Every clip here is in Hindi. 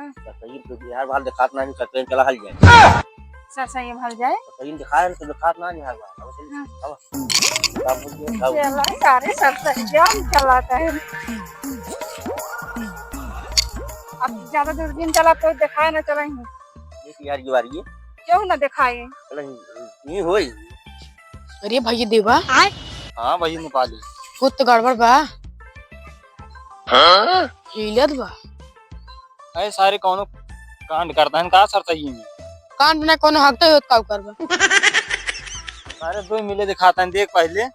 हाँ। सही तो यार बाल दिखात ना नहीं सकते चला हल जाए सर सही भर जाए सही दिखाए तो दिखात ना नहीं हर बार चला सारे सर सही जाम चलाता है। अब ज्यादा दूर दिन चला तो दिखाए ना चलेंगे ये यार ये बारी है क्यों ना दिखाए चल नहीं होई अरे भैया देवा हां भाई नेपाली खुद तो गड़बड़ बा। हां हिलत बा ऐ सारे कौनो कांड करता है का सर सही में कांड ना कोनो हकते होत का करबा सारे दो मिले दिखाता है देख पहले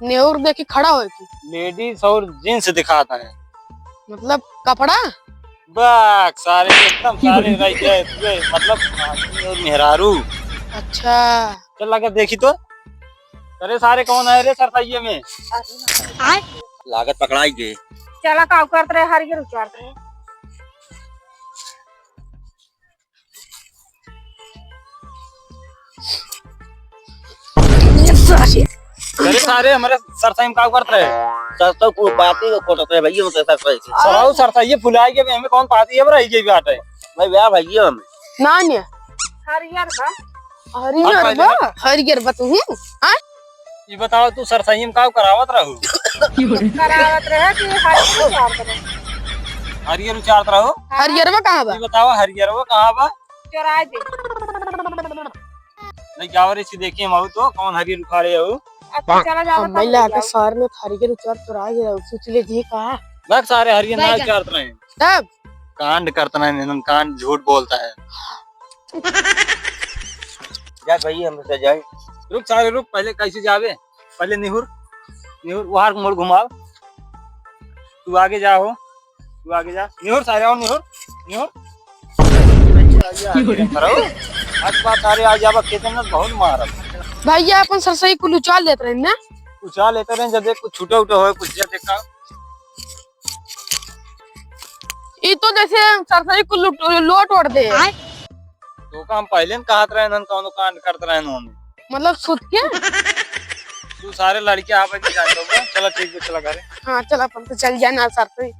नेउर देखी खड़ा होए की लेडीज और जेंट्स दिखाता है मतलब कपड़ा बाक सारे एकदम सारे रह गए मतलब आदमी और मेहरारू अच्छा चल लगा देखी तो अरे सारे कौन है रे सरताइये में लागत पकड़ाई गए चला काव करते रहे हरियर उचारते रहे अरे सारे हमारे सरसाई में काम करते रहे सरसा को पाती को फोटो रहे भैया मतलब सरसाई के सराउ सरसाई फुलाई के हमें कौन पाती है रही के बात है भाई ब्याह भैया हमें ना ने हरियर बा हरियर बा तू हां ये बताओ तू सरसाई में काम करावत रहू करावत रहे कि हरियर उचारते रहे हरियर उचारत रहो हरियर में कहां बा ये बताओ हरियर वो कहां बा चुराए दे नहीं जावरे से देखिए हम तो कौन हरियर उखाड़े हो अच्छा चला जाओ महिला के शहर में हरियर उचार चुरा गया सोच ले जी कहा बस सारे हरियर ना उचारत रहे तब कांड करता है नंदन कांड झूठ बोलता है जा भैया हम से जाए रुक सारे रुक पहले कैसे जावे पहले निहुर निहुर वहां मोड़ घुमाओ तू आगे जा हो तू आगे जा निहुर सारे और निहुर निहुर आज बात सारे आ जावा खेतन में बहुत मार भैया अपन सरसई को लुचाल देत रहे ना उछा लेते रहे जब देख कुछ छूटा उठा हो कुछ जा देखा ई तो जैसे सरसई को लोट ओढ़ दे तो काम पहले में कहत रहे नन कौन कांड करते रहे नन मतलब सुत के तू सारे लड़के आप जान लो चलो ठीक है चला घरे हाँ चल अपन तो चल जाना सरसई